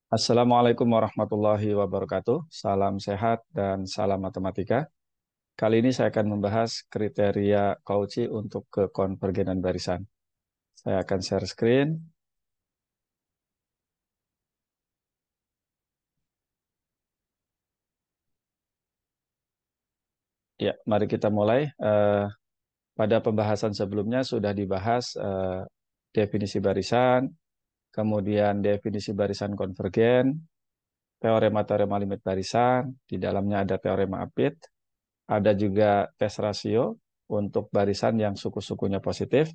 Assalamualaikum warahmatullahi wabarakatuh. Salam sehat dan salam matematika. Kali ini saya akan membahas kriteria Cauchy untuk kekonvergenan barisan. Saya akan share screen. Ya, mari kita mulai. Pada pembahasan sebelumnya sudah dibahas definisi barisan, kemudian definisi barisan konvergen, teorema-teorema limit barisan, di dalamnya ada teorema Apit, ada juga tes rasio untuk barisan yang suku-sukunya positif,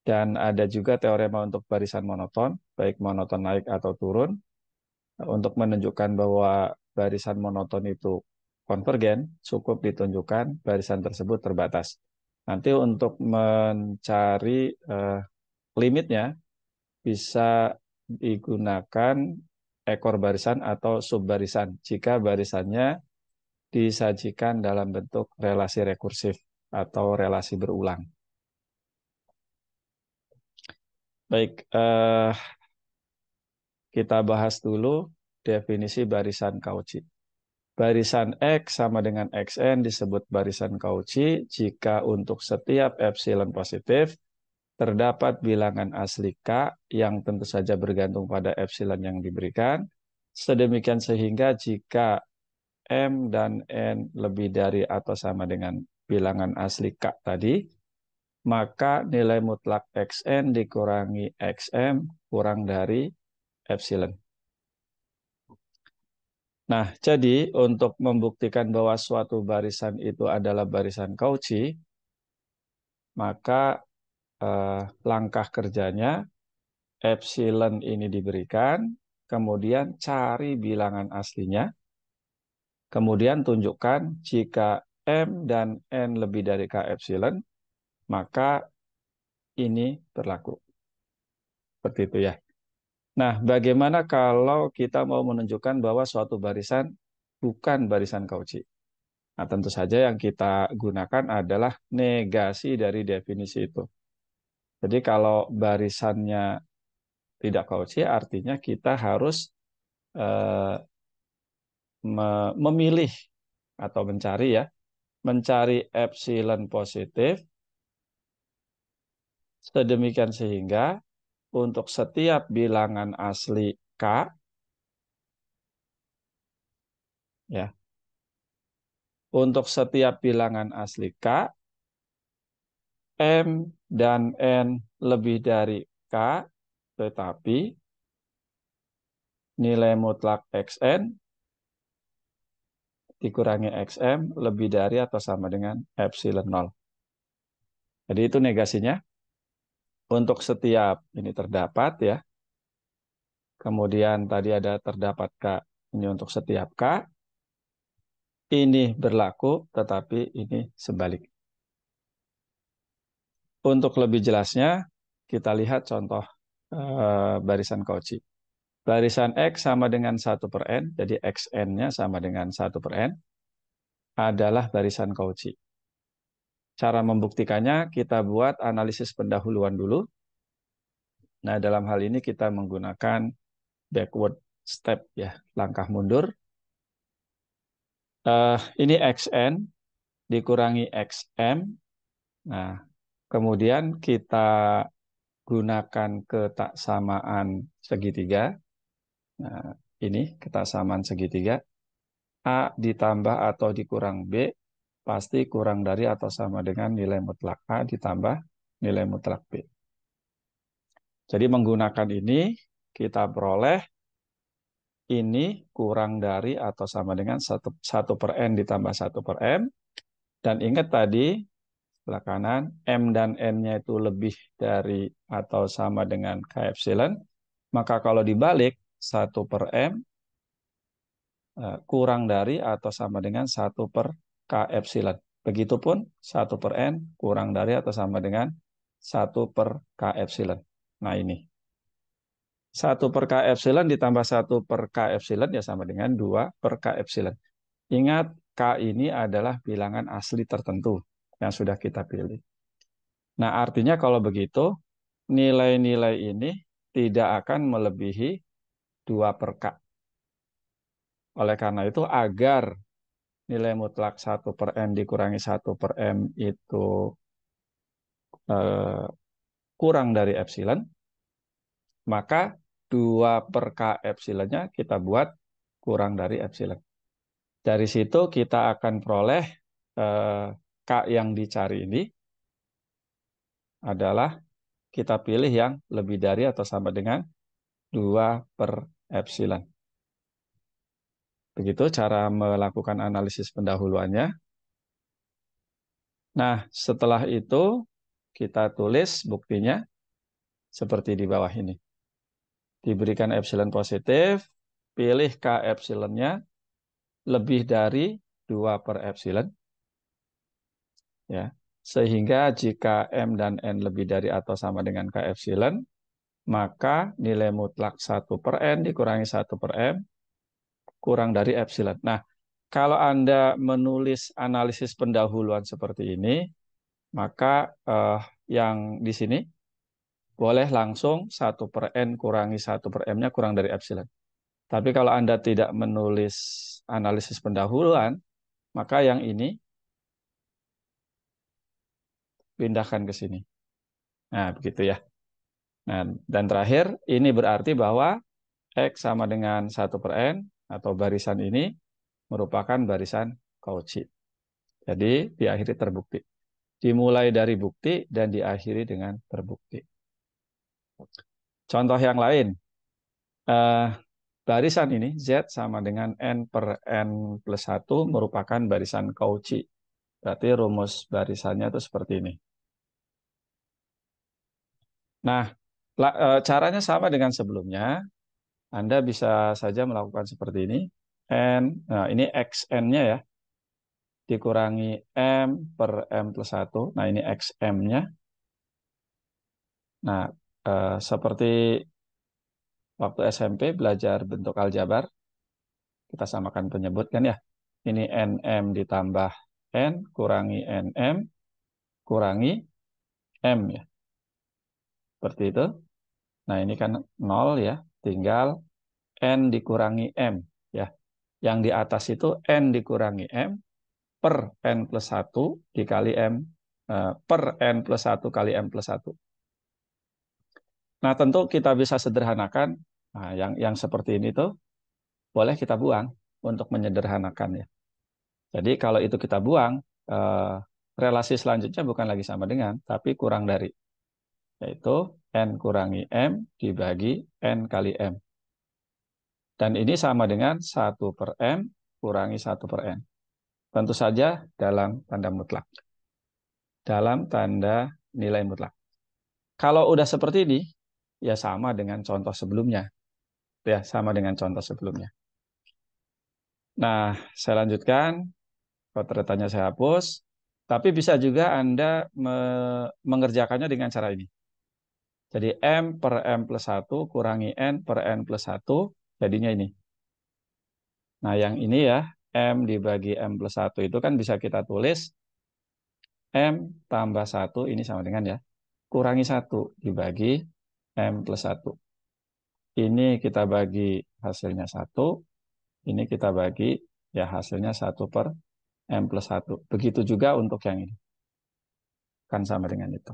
dan ada juga teorema untuk barisan monoton, baik monoton naik atau turun, untuk menunjukkan bahwa barisan monoton itu konvergen, cukup ditunjukkan barisan tersebut terbatas. Nanti untuk mencari limitnya, bisa digunakan ekor barisan atau subbarisan jika barisannya disajikan dalam bentuk relasi rekursif atau relasi berulang. Baik, kita bahas dulu definisi barisan Cauchy. Barisan X sama dengan Xn disebut barisan Cauchy jika untuk setiap epsilon positif terdapat bilangan asli K yang tentu saja bergantung pada epsilon yang diberikan. Sedemikian sehingga jika M dan N lebih dari atau sama dengan bilangan asli K tadi, maka nilai mutlak Xn dikurangi Xm kurang dari epsilon. Nah, jadi untuk membuktikan bahwa suatu barisan itu adalah barisan Cauchy, maka langkah kerjanya epsilon ini diberikan, kemudian cari bilangan aslinya, kemudian tunjukkan jika M dan N lebih dari K epsilon, maka ini berlaku. Seperti itu ya. Nah, bagaimana kalau kita mau menunjukkan bahwa suatu barisan bukan barisan Cauchy? Nah, tentu saja yang kita gunakan adalah negasi dari definisi itu. Jadi kalau barisannya tidak Cauchy, artinya kita harus eh, memilih atau mencari ya, mencari epsilon positif sedemikian sehingga untuk setiap bilangan asli K, ya, untuk setiap bilangan asli K, M dan N lebih dari K, tetapi nilai mutlak Xn dikurangi Xm lebih dari atau sama dengan epsilon 0. Jadi itu negasinya. Untuk setiap ini terdapat ya. Kemudian tadi ada terdapat K. Ini untuk setiap K. Ini berlaku, tetapi ini sebalik. Untuk lebih jelasnya, kita lihat contoh barisan Cauchy. Barisan X sama dengan 1/n, jadi Xn-nya sama dengan 1/n, adalah barisan Cauchy. Cara membuktikannya, kita buat analisis pendahuluan dulu. Nah, dalam hal ini kita menggunakan backward step, ya, langkah mundur. Ini Xn dikurangi Xm. Nah, kemudian kita gunakan ketaksamaan segitiga. Nah, ini ketaksamaan segitiga. A ditambah atau dikurang B pasti kurang dari atau sama dengan nilai mutlak A ditambah nilai mutlak B. Jadi menggunakan ini kita peroleh ini kurang dari atau sama dengan 1/n ditambah 1/m. Dan ingat tadi sebelah kanan M dan N-nya itu lebih dari atau sama dengan K epsilon. Maka kalau dibalik 1/m kurang dari atau sama dengan 1/K epsilon. Begitupun 1/n kurang dari atau sama dengan 1/K epsilon. Nah ini. 1/K epsilon ditambah 1/K epsilon ya sama dengan 2/K epsilon. Ingat, K ini adalah bilangan asli tertentu yang sudah kita pilih. Nah, artinya kalau begitu, nilai-nilai ini tidak akan melebihi 2 per K. Oleh karena itu, agar nilai mutlak 1 per M dikurangi 1 per M itu eh, kurang dari epsilon, maka 2 per K epsilonnya kita buat kurang dari epsilon. Dari situ kita akan peroleh K yang dicari ini adalah kita pilih yang lebih dari atau sama dengan 2 per epsilon. Begitu cara melakukan analisis pendahuluannya. Nah, setelah itu kita tulis buktinya seperti di bawah ini. Diberikan epsilon positif, pilih K epsilonnya lebih dari 2 per epsilon. Ya. Sehingga jika M dan N lebih dari atau sama dengan K epsilon, maka nilai mutlak 1 per N dikurangi 1 per M kurang dari epsilon. Nah, kalau Anda menulis analisis pendahuluan seperti ini, maka yang di sini boleh langsung 1 per N kurangi 1 per M-nya kurang dari epsilon. Tapi kalau Anda tidak menulis analisis pendahuluan, maka yang ini pindahkan ke sini. Nah, begitu ya. Nah, dan terakhir, ini berarti bahwa X sama dengan 1 per N, atau barisan ini merupakan barisan Cauchy. Jadi, diakhiri terbukti. Dimulai dari bukti dan diakhiri dengan terbukti. Contoh yang lain, eh, barisan ini Z sama dengan N per N plus 1 merupakan barisan Cauchy. Berarti rumus barisannya itu seperti ini. Nah, caranya sama dengan sebelumnya. Anda bisa saja melakukan seperti ini. Nah ini XN-nya ya, dikurangi M per M plus 1. Nah ini XM-nya. Nah, seperti waktu SMP belajar bentuk aljabar, kita samakan penyebut kan ya. Ini NM ditambah N kurangi NM kurangi M ya. Seperti itu. Nah ini kan 0 ya, tinggal N dikurangi M ya. Yang di atas itu N dikurangi M per N plus 1 dikali M per N plus 1 kali M plus 1. Nah, tentu kita bisa sederhanakan. Nah, yang seperti ini tuh boleh kita buang untuk menyederhanakan ya. Jadi kalau itu kita buang, relasi selanjutnya bukan lagi sama dengan, tapi kurang dari. Yaitu N kurangi M dibagi N kali M. Dan ini sama dengan 1 per M kurangi 1 per N. Tentu saja dalam tanda mutlak. Dalam tanda nilai mutlak. Kalau udah seperti ini, ya sama dengan contoh sebelumnya. Ya, sama dengan contoh sebelumnya. Nah, saya lanjutkan. Potretannya saya hapus. Tapi bisa juga Anda mengerjakannya dengan cara ini. Jadi M per M plus 1 kurangi N per N plus 1, jadinya ini. Nah, yang ini ya, M dibagi M plus 1 itu kan bisa kita tulis M tambah 1, ini sama dengan ya, kurangi 1 dibagi M plus 1. Ini kita bagi hasilnya 1, ini kita bagi ya hasilnya 1 per M plus 1. Begitu juga untuk yang ini. Kan sama dengan itu.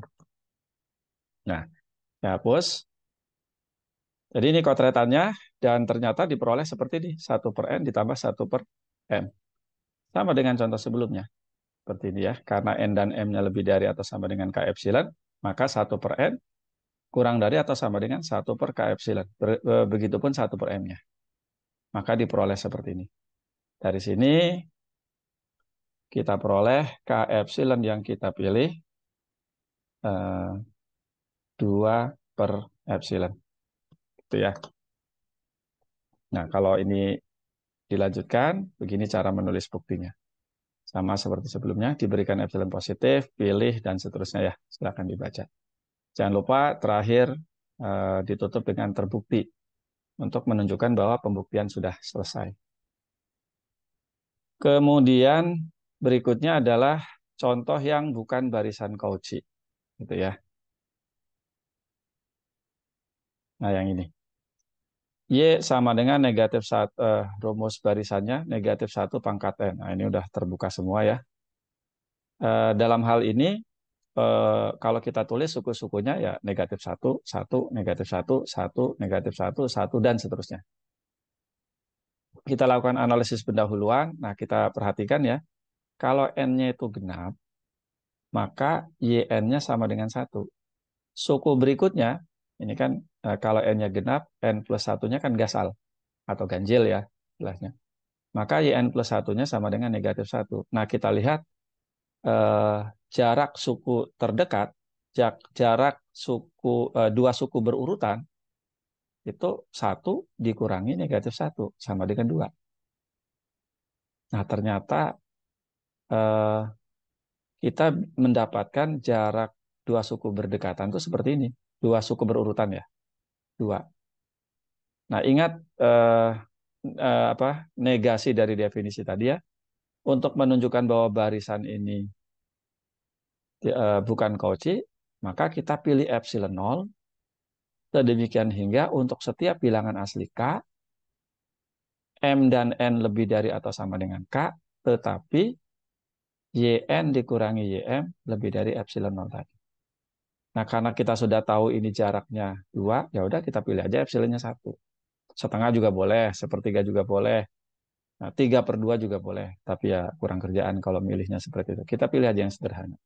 Nah, ya hapus. Jadi ini kotretannya dan ternyata diperoleh seperti ini. 1 per N ditambah 1 per M. Sama dengan contoh sebelumnya. Seperti ini ya. Karena N dan M-nya lebih dari atau sama dengan K epsilon, maka 1 per N kurang dari atau sama dengan 1 per K epsilon. Begitupun 1 per M-nya. Maka diperoleh seperti ini. Dari sini kita peroleh K epsilon yang kita pilih 2 per epsilon. Itu ya. Nah, kalau ini dilanjutkan, begini cara menulis buktinya. Sama seperti sebelumnya, diberikan epsilon positif, pilih, dan seterusnya ya. Silakan dibaca. Jangan lupa terakhir ditutup dengan terbukti untuk menunjukkan bahwa pembuktian sudah selesai. Kemudian berikutnya adalah contoh yang bukan barisan Cauchy. Gitu ya. Nah, yang ini. Y sama dengan negatif 1, rumus barisannya negatif 1 pangkat N. Nah, ini udah terbuka semua ya. Dalam hal ini, kalau kita tulis suku-sukunya ya negatif 1, 1, negatif 1, 1, negatif 1, 1, dan seterusnya. Kita lakukan analisis pendahuluan. Nah, kita perhatikan ya, kalau N-nya itu genap, maka YN-nya sama dengan 1. Suku berikutnya, ini kan kalau N-nya genap, N plus 1-nya kan gasal atau ganjil ya, jelasnya. Maka YN plus 1-nya sama dengan negatif 1. Nah, kita lihat eh, jarak suku terdekat, jarak suku dua suku berurutan, itu 1 dikurangi negatif 1, sama dengan 2. Nah, ternyata eh, kita mendapatkan jarak dua suku berdekatan itu seperti ini. Dua suku berurutan ya, 2. Nah, ingat eh, apa negasi dari definisi tadi ya. Untuk menunjukkan bahwa barisan ini bukan Cauchy, maka kita pilih epsilon 0. Sedemikian hingga untuk setiap bilangan asli K, M dan N lebih dari atau sama dengan K, tetapi YN dikurangi YM lebih dari epsilon 0 tadi. Nah, karena kita sudah tahu ini jaraknya 2, ya udah kita pilih aja epsilonnya 1. Setengah juga boleh, sepertiga juga boleh. Nah, 3/2 juga boleh. Tapi ya kurang kerjaan kalau milihnya seperti itu. Kita pilih aja yang sederhana.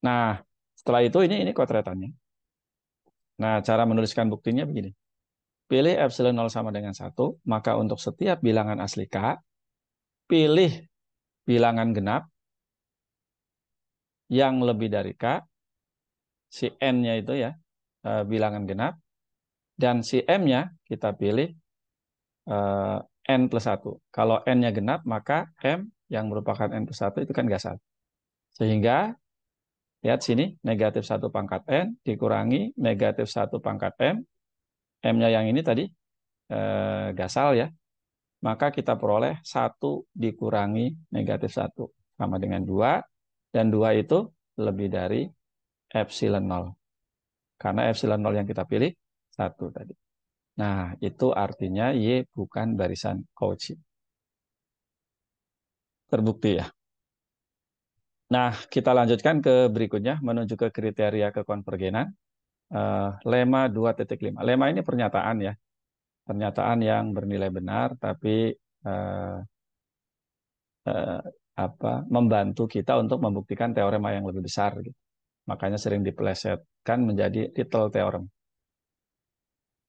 Nah, setelah itu ini kotretannya. Nah, cara menuliskan buktinya begini. Pilih epsilon 0 sama dengan 1, maka untuk setiap bilangan asli K, pilih bilangan genap yang lebih dari K, si N-nya itu ya, bilangan genap, dan si M-nya kita pilih eh, N plus 1. Kalau N-nya genap, maka M yang merupakan N plus 1 itu kan gasal. Sehingga, lihat sini, negatif 1 pangkat N dikurangi negatif 1 pangkat M, M-nya yang ini tadi gasal ya, maka kita peroleh 1 dikurangi negatif 1 sama dengan 2, dan 2 itu lebih dari epsilon 0. Karena epsilon 0 yang kita pilih 1 tadi. Nah, itu artinya Y bukan barisan Cauchy. Terbukti ya. Nah, kita lanjutkan ke berikutnya menuju ke kriteria kekonvergenan. Lema 2.5. Lema ini pernyataan ya. Pernyataan yang bernilai benar tapi eh, eh, membantu kita untuk membuktikan teorema yang lebih besar gitu. Makanya sering dipelesetkan menjadi little theorem.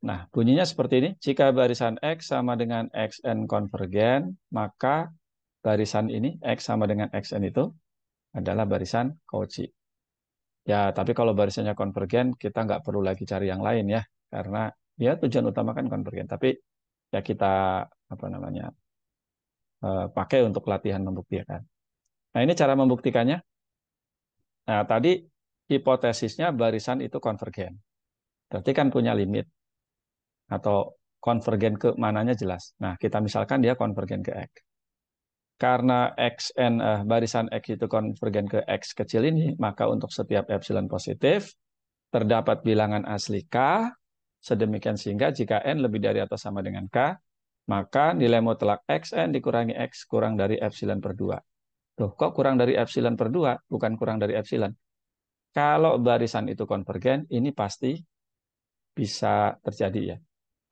Nah, bunyinya seperti ini. Jika barisan X sama dengan Xn konvergen, maka barisan ini X sama dengan Xn itu adalah barisan Cauchy. Ya, tapi kalau barisannya konvergen, kita nggak perlu lagi cari yang lain ya. Karena ya tujuan utama kan konvergen. Tapi ya kita apa namanya pakai untuk latihan membuktikan. Nah, ini cara membuktikannya. Nah, tadi hipotesisnya barisan itu konvergen. Berarti kan punya limit atau konvergen ke mananya jelas. Nah, kita misalkan dia konvergen ke X. Karena barisan X itu konvergen ke X kecil ini, maka untuk setiap epsilon positif, terdapat bilangan asli K, sedemikian sehingga jika N lebih dari atau sama dengan K, maka nilai mutlak Xn dikurangi X kurang dari epsilon per 2. Tuh, kok kurang dari epsilon per 2? Bukan kurang dari epsilon. Kalau barisan itu konvergen, ini pasti bisa terjadi ya.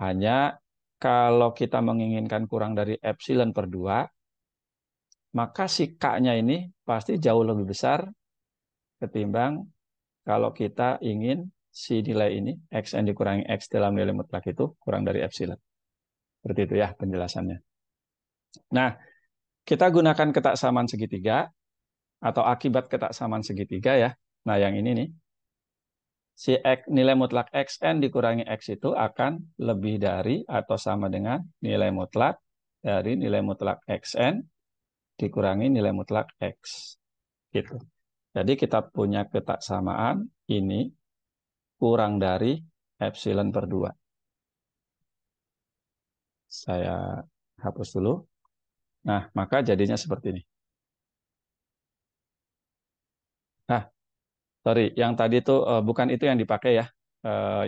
Hanya kalau kita menginginkan kurang dari epsilon per 2, maka si K-nya ini pasti jauh lebih besar ketimbang kalau kita ingin si nilai ini, Xn dikurangi X dalam nilai mutlak itu kurang dari epsilon. Seperti itu ya penjelasannya. Nah, kita gunakan ketaksamaan segitiga atau akibat ketaksamaan segitiga ya. Nah, yang ini nih. Si X, nilai mutlak Xn dikurangi X itu akan lebih dari atau sama dengan nilai mutlak dari nilai mutlak Xn dikurangi nilai mutlak X. Gitu. Jadi kita punya ketaksamaan ini kurang dari epsilon per 2. Saya hapus dulu. Nah, maka jadinya seperti ini. Nah, sorry, yang tadi itu bukan itu yang dipakai ya.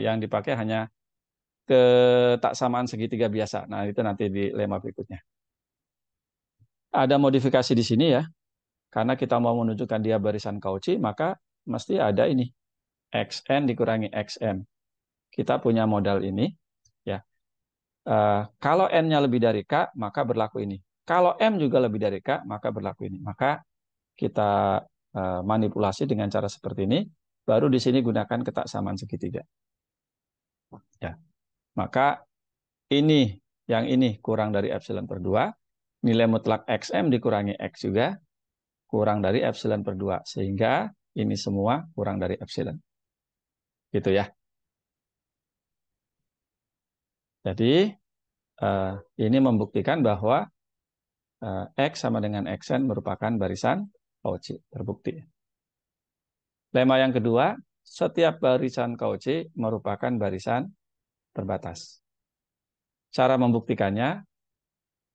Yang dipakai hanya ketaksamaan segitiga biasa. Nah, itu nanti di lemma berikutnya. Ada modifikasi di sini ya. Karena kita mau menunjukkan dia barisan Cauchy, maka mesti ada ini. Xn dikurangi Xn. Kita punya modal ini. Ya. Kalau N-nya lebih dari K, maka berlaku ini. Kalau M juga lebih dari K, maka berlaku ini. Maka kita manipulasi dengan cara seperti ini. Baru di sini gunakan ketaksamaan segitiga. Ya. Maka ini, yang ini kurang dari epsilon per 2. Nilai mutlak XM dikurangi X juga kurang dari epsilon per 2. Sehingga ini semua kurang dari epsilon. Gitu ya. Jadi ini membuktikan bahwa X sama dengan Xn merupakan barisan Cauchy. Terbukti. Lemma yang kedua, setiap barisan Cauchy merupakan barisan terbatas. Cara membuktikannya,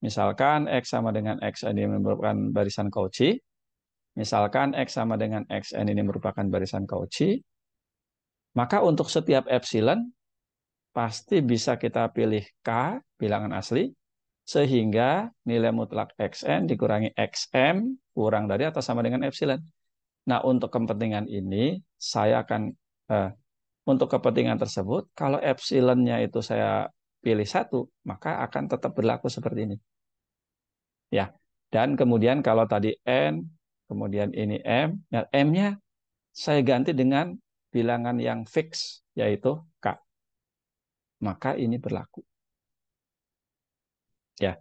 misalkan X sama dengan Xn ini merupakan barisan Cauchy. Misalkan X sama dengan Xn ini merupakan barisan Cauchy. Maka untuk setiap epsilon, pasti bisa kita pilih K, bilangan asli, sehingga nilai mutlak Xn dikurangi Xm kurang dari atau sama dengan epsilon. Nah, untuk kepentingan ini, saya akan, untuk kepentingan tersebut, kalau epsilonnya itu saya pilih 1, maka akan tetap berlaku seperti ini. Ya, dan kemudian kalau tadi N, kemudian ini M, ya M-nya saya ganti dengan bilangan yang fix, yaitu K. Maka ini berlaku. Ya,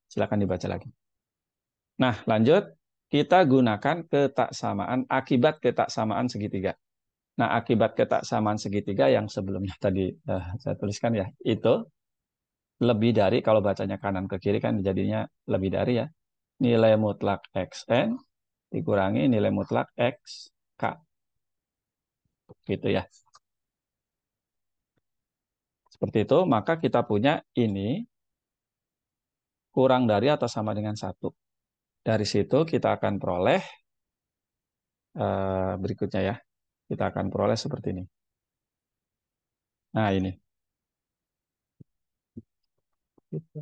silakan dibaca lagi. Nah, lanjut. Kita gunakan ketaksamaan, akibat ketaksamaan segitiga. Nah, akibat ketaksamaan segitiga yang sebelumnya tadi saya tuliskan ya, itu lebih dari, kalau bacanya kanan ke kiri kan jadinya lebih dari ya. Nilai mutlak Xn dikurangi nilai mutlak Xk. Gitu ya. Seperti itu, maka kita punya ini kurang dari atau sama dengan 1. Dari situ kita akan peroleh berikutnya ya. Kita akan peroleh seperti ini. Nah, ini. Gitu.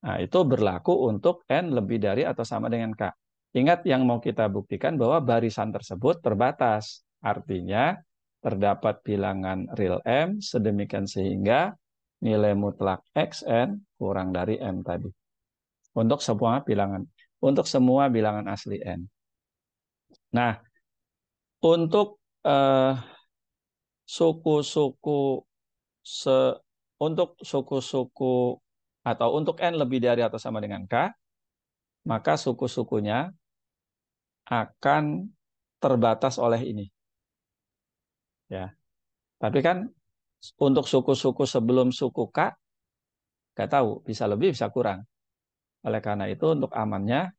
Nah, itu berlaku untuk N lebih dari atau sama dengan K. Ingat yang mau kita buktikan bahwa barisan tersebut terbatas. Artinya, terdapat bilangan real M sedemikian sehingga nilai mutlak Xn kurang dari M tadi. Untuk semua bilangan. Untuk semua bilangan asli N. Nah, untuk suku-suku se untuk suku-suku atau untuk N lebih dari atau sama dengan K, maka suku-sukunya akan terbatas oleh ini. Ya, tapi kan untuk suku-suku sebelum suku K, nggak tahu, bisa lebih, bisa kurang. Oleh karena itu, untuk amannya,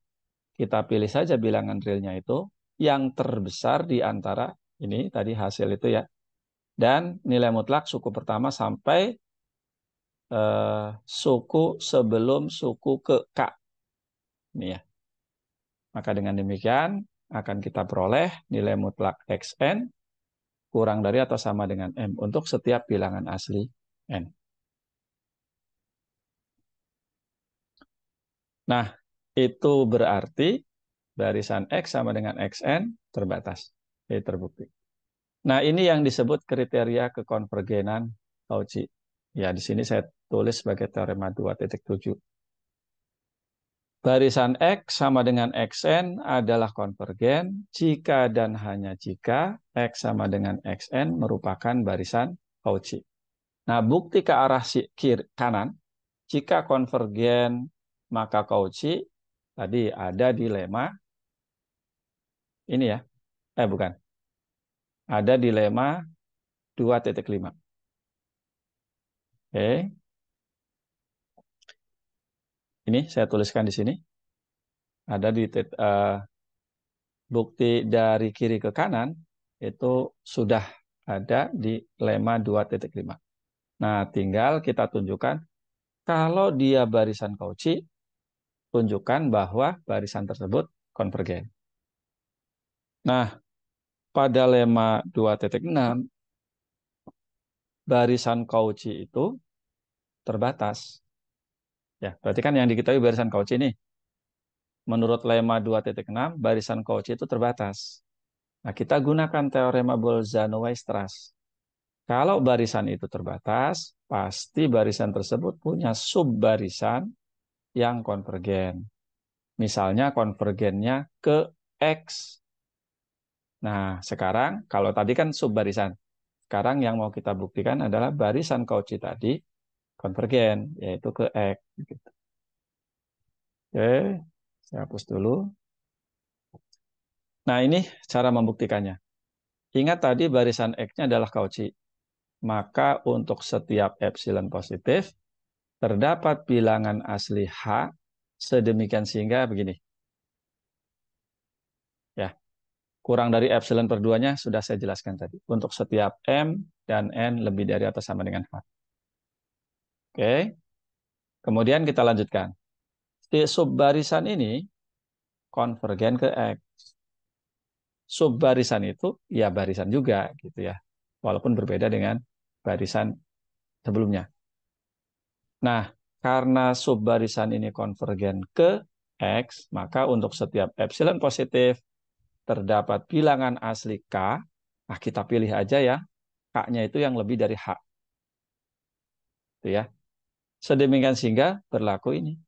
kita pilih saja bilangan realnya itu yang terbesar di antara ini, tadi hasil itu ya. Dan nilai mutlak suku pertama sampai suku sebelum suku ke K. Ini ya. Maka dengan demikian, akan kita peroleh nilai mutlak Xn kurang dari atau sama dengan M untuk setiap bilangan asli N. Nah, itu berarti barisan X sama dengan Xn terbatas. Jadi terbukti. Nah, ini yang disebut kriteria kekonvergenan Cauchy. Ya, di sini saya tulis sebagai teorema 2.7. Barisan X sama dengan Xn adalah konvergen jika dan hanya jika X sama dengan Xn merupakan barisan Cauchy. Nah, bukti ke arah kiri kanan, jika konvergen maka Cauchy tadi ada di lemma ini ya. Bukan. Ada di lemma 2.5. Oke. Ini saya tuliskan di sini. Ada di bukti dari kiri ke kanan itu sudah ada di lemma 2.5. Nah, tinggal kita tunjukkan kalau dia barisan Cauchy, tunjukkan bahwa barisan tersebut konvergen. Nah, pada lemma 2.6 barisan Cauchy itu terbatas. Ya, berarti kan yang diketahui barisan Cauchy ini. Menurut lemma 2.6, barisan Cauchy itu terbatas. Nah, kita gunakan teorema Bolzano-Weierstrass. Kalau barisan itu terbatas, pasti barisan tersebut punya subbarisan yang konvergen. Misalnya konvergennya ke X. Nah, sekarang kalau tadi kan subbarisan. Sekarang yang mau kita buktikan adalah barisan Cauchy tadi konvergen, yaitu ke X. Oke, saya hapus dulu. Nah, ini cara membuktikannya. Ingat tadi barisan X-nya adalah Cauchy. Maka untuk setiap epsilon positif, terdapat bilangan asli H sedemikian sehingga begini. Ya, kurang dari epsilon per 2-nya sudah saya jelaskan tadi. Untuk setiap M dan N lebih dari atau sama dengan H. Oke, kemudian kita lanjutkan. Si subbarisan ini konvergen ke X. Subbarisan itu ya barisan juga gitu ya. Walaupun berbeda dengan barisan sebelumnya. Nah, karena subbarisan ini konvergen ke X, maka untuk setiap epsilon positif terdapat bilangan asli K. Nah, kita pilih aja ya, K-nya itu yang lebih dari H. Itu ya. Sedemikian sehingga berlaku ini.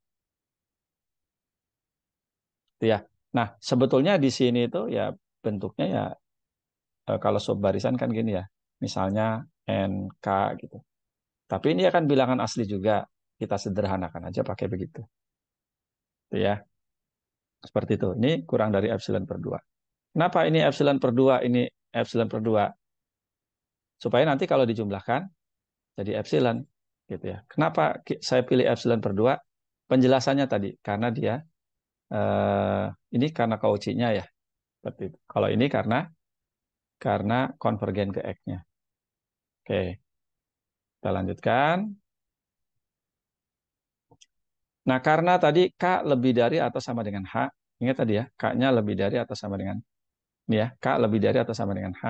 Itu ya. Nah, sebetulnya di sini itu ya bentuknya ya kalau subbarisan kan gini ya. Misalnya NK gitu. Tapi ini akan bilangan asli juga. Kita sederhanakan aja pakai begitu. Itu ya. Seperti itu. Ini kurang dari epsilon per 2. Kenapa ini epsilon per 2, ini epsilon per 2? Supaya nanti kalau dijumlahkan jadi epsilon. Gitu ya. Kenapa saya pilih epsilon per 2? Penjelasannya tadi. Karena dia, eh, ini karena Cauchy-nya ya. Seperti itu. Kalau ini karena konvergen ke X-nya. Oke, kita lanjutkan. Nah, karena tadi K lebih dari atau sama dengan H, ingat tadi ya, K-nya lebih dari atau sama dengan, ini ya, K lebih dari atau sama dengan H,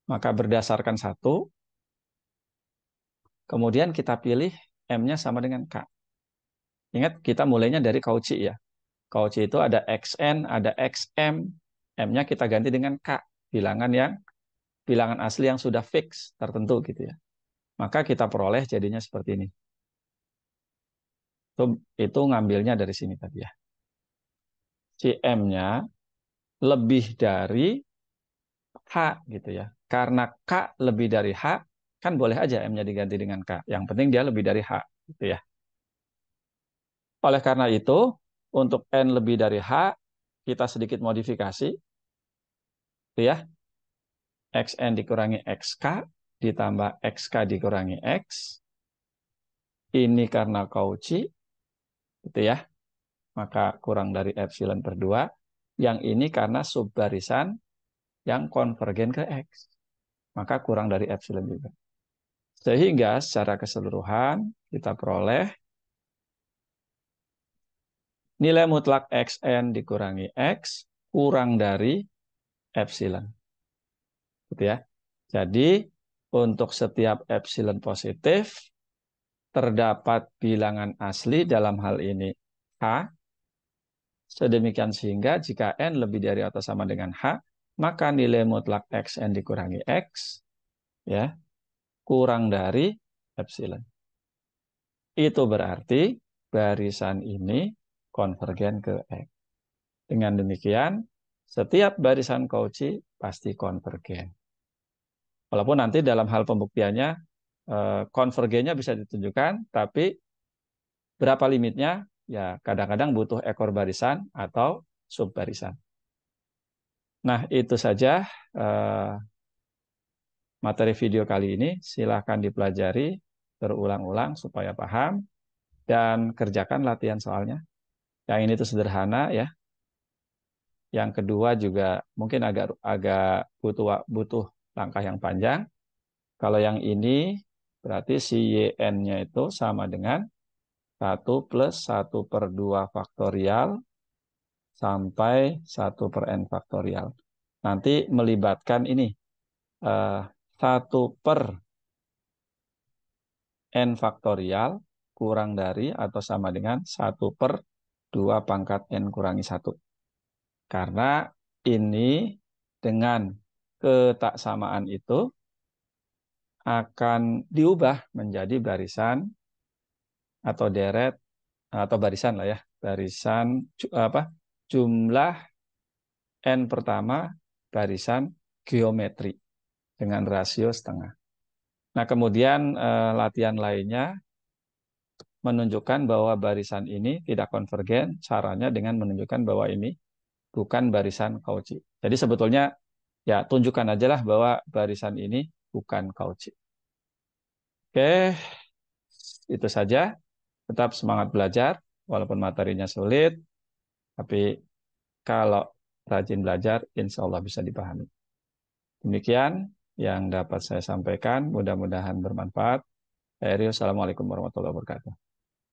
maka berdasarkan satu, kemudian kita pilih M-nya sama dengan K. Ingat, kita mulainya dari Cauchy ya. Cauchy itu ada XN, ada XM, M-nya kita ganti dengan K, bilangan asli yang sudah fix, tertentu gitu ya. Maka kita peroleh jadinya seperti ini. Itu ngambilnya dari sini tadi ya. Si M-nya lebih dari H gitu ya. Karena K lebih dari H, kan boleh aja M-nya diganti dengan K. Yang penting dia lebih dari H gitu ya. Oleh karena itu, untuk N lebih dari H, kita sedikit modifikasi gitu ya. XN dikurangi XK ditambah XK dikurangi X. Ini karena Cauchy gitu ya. Maka kurang dari epsilon per 2. Yang ini karena subbarisan yang konvergen ke X. Maka kurang dari epsilon juga. Sehingga secara keseluruhan kita peroleh nilai mutlak Xn dikurangi X kurang dari epsilon. Gitu ya. Jadi untuk setiap epsilon positif terdapat bilangan asli dalam hal ini H. Sedemikian sehingga jika N lebih dari atau sama dengan H, maka nilai mutlak Xn dikurangi X ya kurang dari epsilon. Itu berarti barisan ini konvergen ke X. Dengan demikian, setiap barisan Cauchy pasti konvergen. Walaupun nanti dalam hal pembuktiannya, konvergennya bisa ditunjukkan, tapi berapa limitnya? Ya, kadang-kadang butuh ekor barisan atau subbarisan. Nah, itu saja materi video kali ini. Silahkan dipelajari berulang-ulang supaya paham dan kerjakan latihan soalnya. Yang ini tuh sederhana ya. Yang kedua juga mungkin agak agak butuh langkah yang panjang. Kalau yang ini berarti si YN-nya itu sama dengan 1 + 1/2 faktorial sampai 1/n faktorial. Nanti melibatkan ini 1 N faktorial kurang dari atau sama dengan 1/2 pangkat N kurangi 1. Karena ini dengan ketaksamaan itu akan diubah menjadi barisan atau deret atau barisan lah ya, barisan apa jumlah n pertama barisan geometri dengan rasio setengah. Nah, kemudian latihan lainnya menunjukkan bahwa barisan ini tidak konvergen, caranya dengan menunjukkan bahwa ini bukan barisan Cauchy. Jadi sebetulnya ya tunjukkan aja lah bahwa barisan ini bukan Cauchy. Oke, itu saja. Tetap semangat belajar, walaupun materinya sulit, tapi kalau rajin belajar, insya Allah bisa dipahami. Demikian yang dapat saya sampaikan, mudah-mudahan bermanfaat. Assalamualaikum warahmatullahi wabarakatuh.